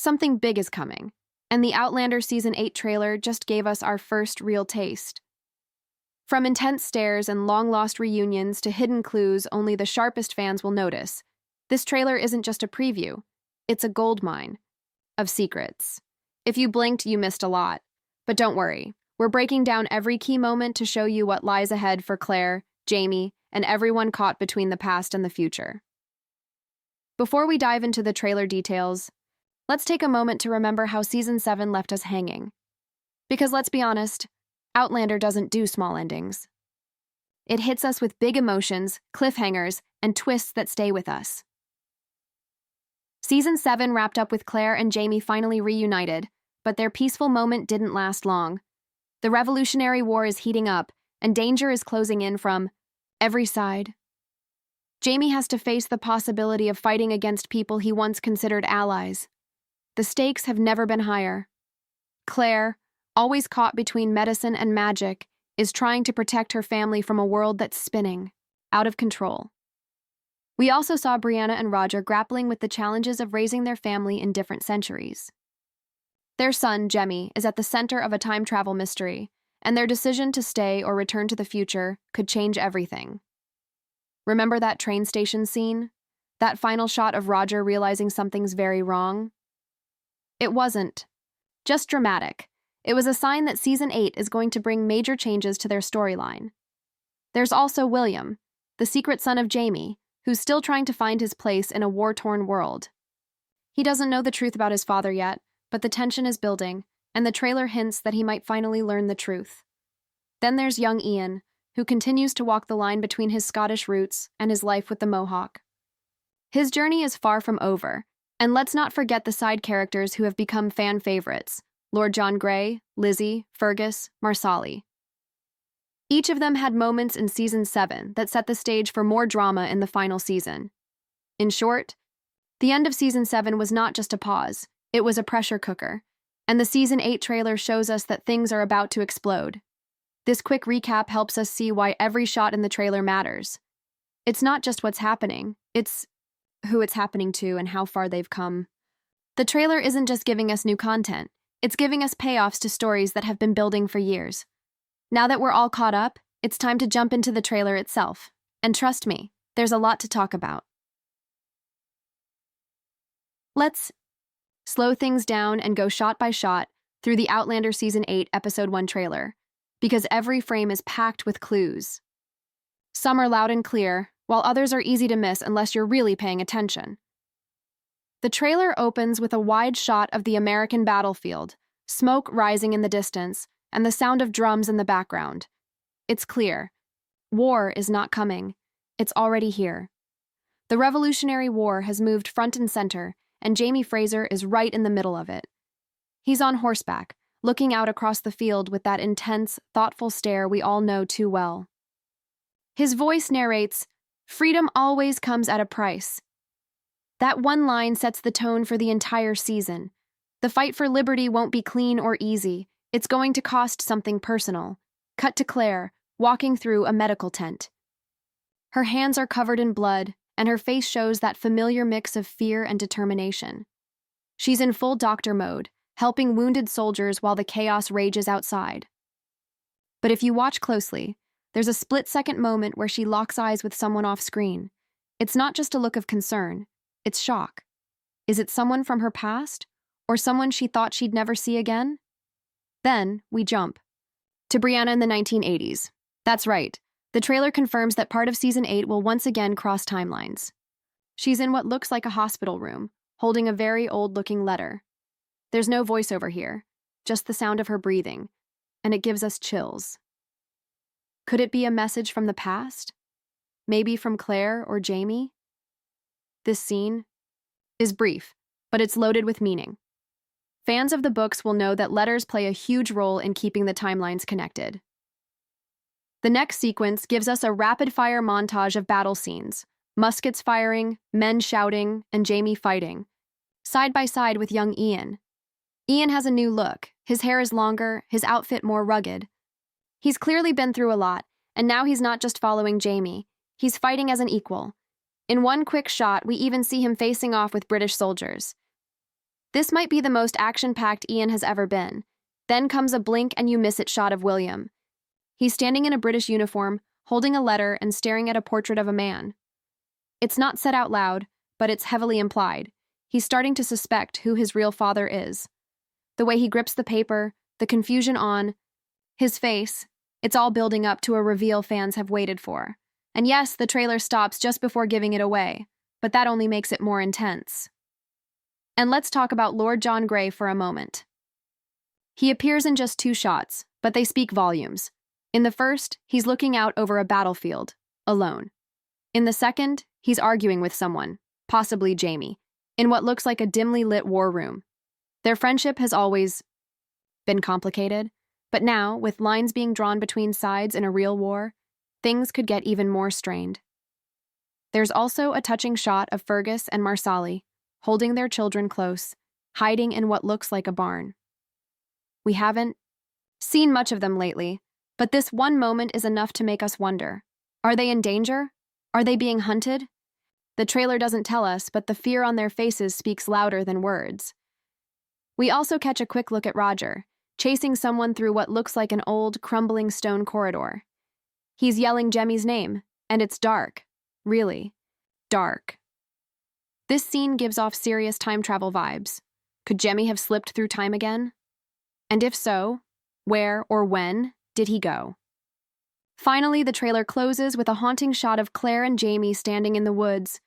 Something big is coming, and the Outlander Season 8 trailer just gave us our first real taste. From intense stares and long-lost reunions to hidden clues only the sharpest fans will notice, this trailer isn't just a preview, it's a goldmine of secrets. If you blinked, you missed a lot. But don't worry, we're breaking down every key moment to show you what lies ahead for Claire, Jamie, and everyone caught between the past and the future. Before we dive into the trailer details, let's take a moment to remember how Season 7 left us hanging. Because let's be honest, Outlander doesn't do small endings. It hits us with big emotions, cliffhangers, and twists that stay with us. Season 7 wrapped up with Claire and Jamie finally reunited, but their peaceful moment didn't last long. The Revolutionary War is heating up, and danger is closing in from every side. Jamie has to face the possibility of fighting against people he once considered allies. The stakes have never been higher. Claire, always caught between medicine and magic, is trying to protect her family from a world that's spinning, out of control. We also saw Brianna and Roger grappling with the challenges of raising their family in different centuries. Their son, Jemmy, is at the center of a time travel mystery, and their decision to stay or return to the future could change everything. Remember that train station scene? That final shot of Roger realizing something's very wrong? It wasn't just dramatic. It was a sign that Season 8 is going to bring major changes to their storyline. There's also William, the secret son of Jamie, who's still trying to find his place in a war-torn world. He doesn't know the truth about his father yet, but the tension is building, and the trailer hints that he might finally learn the truth. Then there's young Ian, who continues to walk the line between his Scottish roots and his life with the Mohawk. His journey is far from over, and let's not forget the side characters who have become fan favorites: Lord John Grey, Lizzie, Fergus, Marsali. Each of them had moments in Season 7 that set the stage for more drama in the final season. In short, the end of Season 7 was not just a pause, it was a pressure cooker, and the Season 8 trailer shows us that things are about to explode. This quick recap helps us see why every shot in the trailer matters. It's not just what's happening, it's who it's happening to and how far they've come. The trailer isn't just giving us new content, it's giving us payoffs to stories that have been building for years. Now that we're all caught up, it's time to jump into the trailer itself. And trust me, there's a lot to talk about. Let's slow things down and go shot by shot through the Outlander Season 8 Episode 1 trailer, because every frame is packed with clues. Some are loud and clear, while others are easy to miss unless you're really paying attention. The trailer opens with a wide shot of the American battlefield, smoke rising in the distance, and the sound of drums in the background. It's clear. War is not coming. It's already here. The Revolutionary War has moved front and center, and Jamie Fraser is right in the middle of it. He's on horseback, looking out across the field with that intense, thoughtful stare we all know too well. His voice narrates, "Freedom always comes at a price." That one line sets the tone for the entire season. The fight for liberty won't be clean or easy. It's going to cost something personal. Cut to Claire, walking through a medical tent. Her hands are covered in blood, and her face shows that familiar mix of fear and determination. She's in full doctor mode, helping wounded soldiers while the chaos rages outside. But if you watch closely, there's a split-second moment where she locks eyes with someone off-screen. It's not just a look of concern, it's shock. Is it someone from her past, or someone she thought she'd never see again? Then, we jump to Brianna in the 1980s. That's right, the trailer confirms that part of Season 8 will once again cross timelines. She's in what looks like a hospital room, holding a very old-looking letter. There's no voiceover here, just the sound of her breathing, and it gives us chills. Could it be a message from the past? Maybe from Claire or Jamie? This scene is brief, but it's loaded with meaning. Fans of the books will know that letters play a huge role in keeping the timelines connected. The next sequence gives us a rapid-fire montage of battle scenes, muskets firing, men shouting, and Jamie fighting, side by side with young Ian. Ian has a new look. His hair is longer, his outfit more rugged. He's clearly been through a lot, and now he's not just following Jamie. He's fighting as an equal. In one quick shot, we even see him facing off with British soldiers. This might be the most action-packed Ian has ever been. Then comes a blink-and-you-miss-it shot of William. He's standing in a British uniform, holding a letter and staring at a portrait of a man. It's not said out loud, but it's heavily implied. He's starting to suspect who his real father is. The way he grips the paper, the confusion on his face, it's all building up to a reveal fans have waited for. And yes, the trailer stops just before giving it away, but that only makes it more intense. And let's talk about Lord John Grey for a moment. He appears in just 2 shots, but they speak volumes. In the first, he's looking out over a battlefield, alone. In the second, he's arguing with someone, possibly Jamie, in what looks like a dimly lit war room. Their friendship has always been complicated, but now, with lines being drawn between sides in a real war, things could get even more strained. There's also a touching shot of Fergus and Marsali, holding their children close, hiding in what looks like a barn. We haven't seen much of them lately, but this one moment is enough to make us wonder. Are they in danger? Are they being hunted? The trailer doesn't tell us, but the fear on their faces speaks louder than words. We also catch a quick look at Roger, chasing someone through what looks like an old, crumbling stone corridor. He's yelling Jemmy's name, and it's dark. Really, dark. This scene gives off serious time travel vibes. Could Jemmy have slipped through time again? And if so, where or when did he go? Finally, the trailer closes with a haunting shot of Claire and Jamie standing in the woods.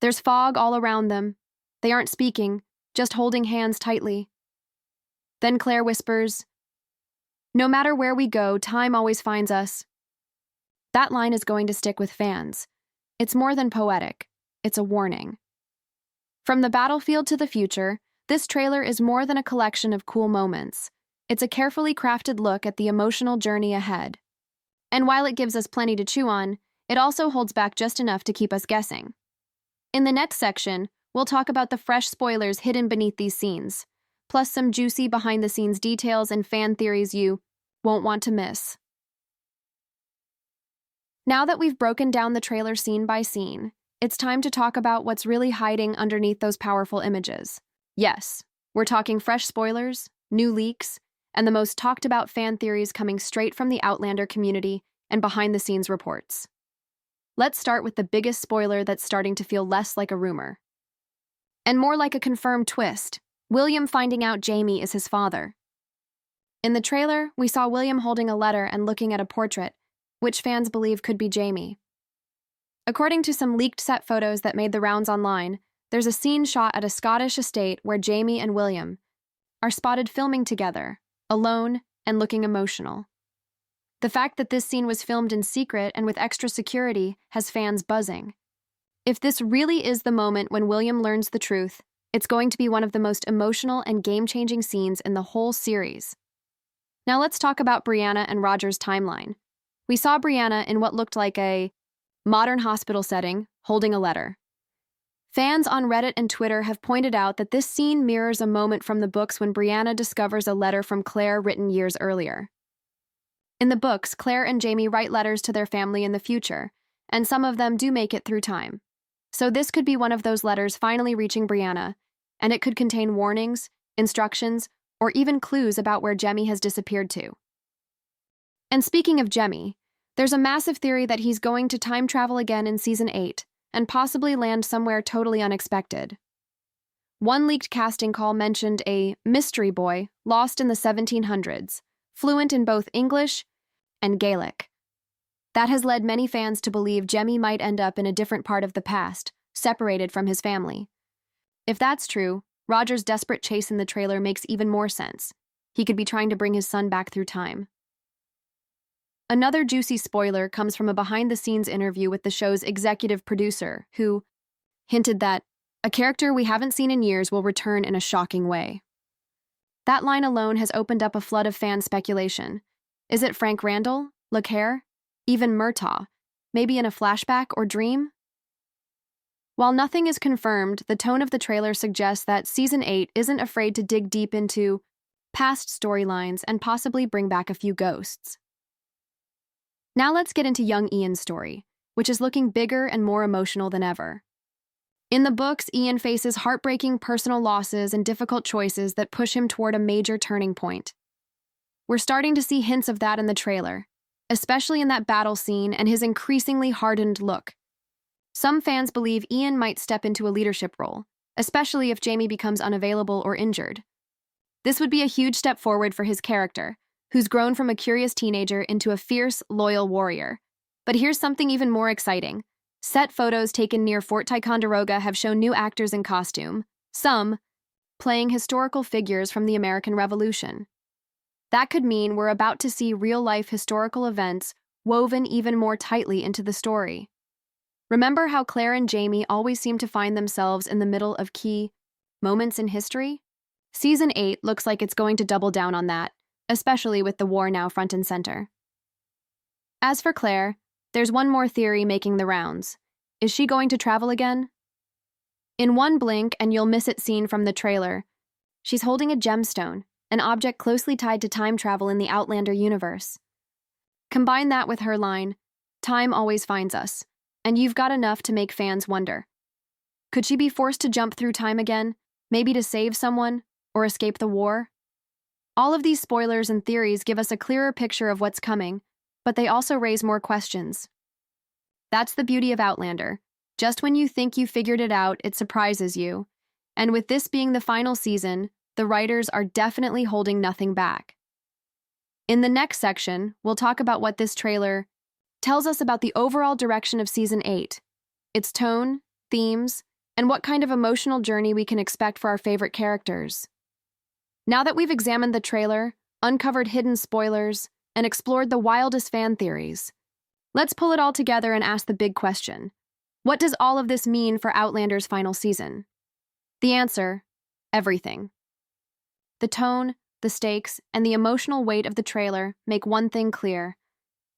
There's fog all around them. They aren't speaking, just holding hands tightly. Then Claire whispers, "No matter where we go, time always finds us." That line is going to stick with fans. It's more than poetic. It's a warning. From the battlefield to the future, this trailer is more than a collection of cool moments. It's a carefully crafted look at the emotional journey ahead. And while it gives us plenty to chew on, it also holds back just enough to keep us guessing. In the next section, we'll talk about the fresh spoilers hidden beneath these scenes, plus some juicy behind-the-scenes details and fan theories you won't want to miss. Now that we've broken down the trailer scene by scene, it's time to talk about what's really hiding underneath those powerful images. Yes, we're talking fresh spoilers, new leaks, and the most talked-about fan theories coming straight from the Outlander community and behind-the-scenes reports. Let's start with the biggest spoiler that's starting to feel less like a rumor, and more like a confirmed twist: William finding out Jamie is his father. In the trailer, we saw William holding a letter and looking at a portrait, which fans believe could be Jamie. According to some leaked set photos that made the rounds online, there's a scene shot at a Scottish estate where Jamie and William are spotted filming together, alone and looking emotional. The fact that this scene was filmed in secret and with extra security has fans buzzing. If this really is the moment when William learns the truth, it's going to be one of the most emotional and game-changing scenes in the whole series. Now let's talk about Brianna and Roger's timeline. We saw Brianna in what looked like a modern hospital setting, holding a letter. Fans on Reddit and Twitter have pointed out that this scene mirrors a moment from the books when Brianna discovers a letter from Claire written years earlier. In the books, Claire and Jamie write letters to their family in the future, and some of them do make it through time. So this could be one of those letters finally reaching Brianna, and it could contain warnings, instructions, or even clues about where Jemmy has disappeared to. And speaking of Jemmy, there's a massive theory that he's going to time travel again in Season 8, and possibly land somewhere totally unexpected. One leaked casting call mentioned a mystery boy lost in the 1700s, fluent in both English and Gaelic. That has led many fans to believe Jemmy might end up in a different part of the past, separated from his family. If that's true, Roger's desperate chase in the trailer makes even more sense. He could be trying to bring his son back through time. Another juicy spoiler comes from a behind-the-scenes interview with the show's executive producer, who hinted that a character we haven't seen in years will return in a shocking way. That line alone has opened up a flood of fan speculation. Is it Frank Randall, LeCaire, even Murtaugh, maybe in a flashback or dream? While nothing is confirmed, the tone of the trailer suggests that Season 8 isn't afraid to dig deep into past storylines and possibly bring back a few ghosts. Now let's get into young Ian's story, which is looking bigger and more emotional than ever. In the books, Ian faces heartbreaking personal losses and difficult choices that push him toward a major turning point. We're starting to see hints of that in the trailer, especially in that battle scene and his increasingly hardened look. Some fans believe Ian might step into a leadership role, especially if Jamie becomes unavailable or injured. This would be a huge step forward for his character, who's grown from a curious teenager into a fierce, loyal warrior. But here's something even more exciting. Set photos taken near Fort Ticonderoga have shown new actors in costume, some playing historical figures from the American Revolution. That could mean we're about to see real-life historical events woven even more tightly into the story. Remember how Claire and Jamie always seem to find themselves in the middle of key moments in history? Season 8 looks like it's going to double down on that, especially with the war now front and center. As for Claire, there's one more theory making the rounds. Is she going to travel again? In one blink, and you'll miss it scene from the trailer, she's holding a gemstone, an object closely tied to time travel in the Outlander universe. Combine that with her line, "Time always finds us," and you've got enough to make fans wonder. Could she be forced to jump through time again, maybe to save someone, or escape the war? All of these spoilers and theories give us a clearer picture of what's coming, but they also raise more questions. That's the beauty of Outlander. Just when you think you figured it out, it surprises you. And with this being the final season, the writers are definitely holding nothing back. In the next section, we'll talk about what this trailer tells us about the overall direction of Season 8, its tone, themes, and what kind of emotional journey we can expect for our favorite characters. Now that we've examined the trailer, uncovered hidden spoilers, and explored the wildest fan theories, let's pull it all together and ask the big question. What does all of this mean for Outlander's final season? The answer: everything. The tone, the stakes, and the emotional weight of the trailer make one thing clear.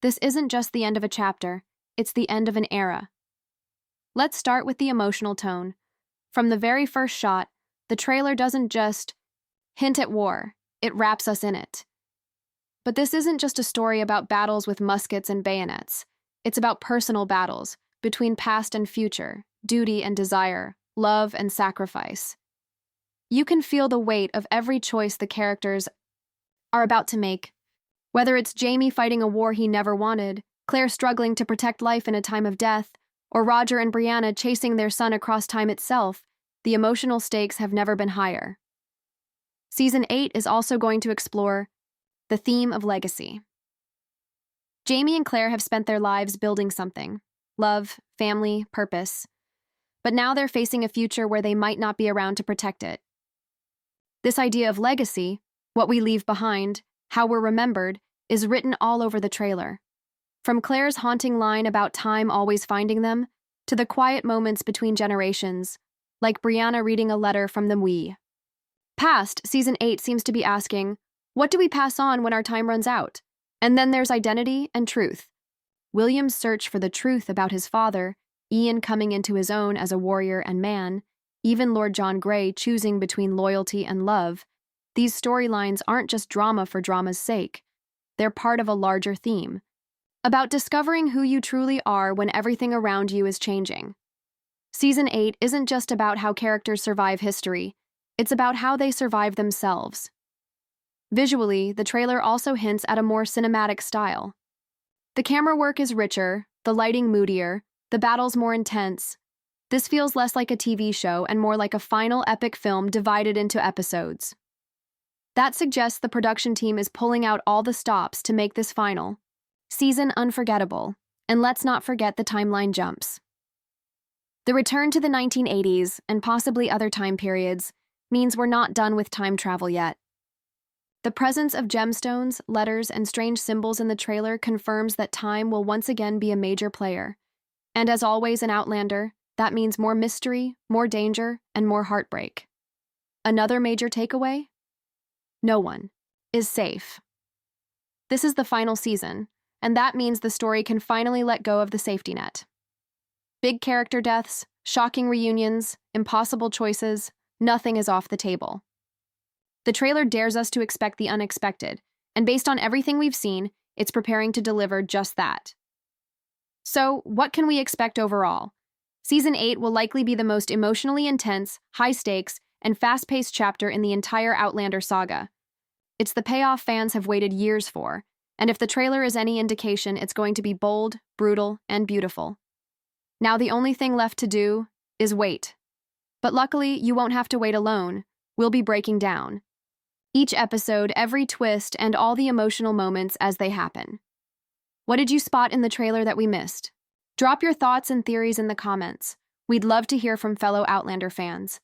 This isn't just the end of a chapter, it's the end of an era. Let's start with the emotional tone. From the very first shot, the trailer doesn't just hint at war, it wraps us in it. But this isn't just a story about battles with muskets and bayonets. It's about personal battles between past and future, duty and desire, love and sacrifice. You can feel the weight of every choice the characters are about to make. Whether it's Jamie fighting a war he never wanted, Claire struggling to protect life in a time of death, or Roger and Brianna chasing their son across time itself, the emotional stakes have never been higher. Season 8 is also going to explore the theme of legacy. Jamie and Claire have spent their lives building something: love, family, purpose. But now they're facing a future where they might not be around to protect it. This idea of legacy, what we leave behind, how we're remembered, is written all over the trailer. From Claire's haunting line about time always finding them, to the quiet moments between generations, like Brianna reading a letter from the we. Past, Season 8 seems to be asking, what do we pass on when our time runs out? And then there's identity and truth. William's search for the truth about his father, Ian coming into his own as a warrior and man, even Lord John Grey choosing between loyalty and love. These storylines aren't just drama for drama's sake. They're part of a larger theme, about discovering who you truly are when everything around you is changing. Season 8 isn't just about how characters survive history, it's about how they survive themselves. Visually, the trailer also hints at a more cinematic style. The camera work is richer, the lighting moodier, the battles more intense. This feels less like a TV show and more like a final epic film divided into episodes. That suggests the production team is pulling out all the stops to make this final season unforgettable, and let's not forget the timeline jumps. The return to the 1980s, and possibly other time periods, means we're not done with time travel yet. The presence of gemstones, letters, and strange symbols in the trailer confirms that time will once again be a major player. And as always in Outlander, that means more mystery, more danger, and more heartbreak. Another major takeaway? No one is safe. This is the final season, and that means the story can finally let go of the safety net. Big character deaths, shocking reunions, impossible choices, nothing is off the table. The trailer dares us to expect the unexpected, and based on everything we've seen, it's preparing to deliver just that. So, what can we expect overall? Season 8 will likely be the most emotionally intense, high-stakes, and fast-paced chapter in the entire Outlander saga. It's the payoff fans have waited years for, and if the trailer is any indication, it's going to be bold, brutal, and beautiful. Now the only thing left to do is wait. But luckily, you won't have to wait alone. We'll be breaking down each episode, every twist, and all the emotional moments as they happen. What did you spot in the trailer that we missed? Drop your thoughts and theories in the comments. We'd love to hear from fellow Outlander fans.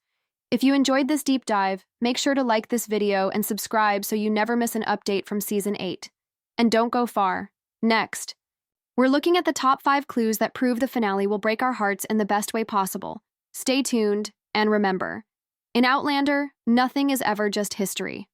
If you enjoyed this deep dive, make sure to like this video and subscribe so you never miss an update from Season 8. And don't go far. Next, we're looking at the top 5 clues that prove the finale will break our hearts in the best way possible. Stay tuned, and remember, in Outlander, nothing is ever just history.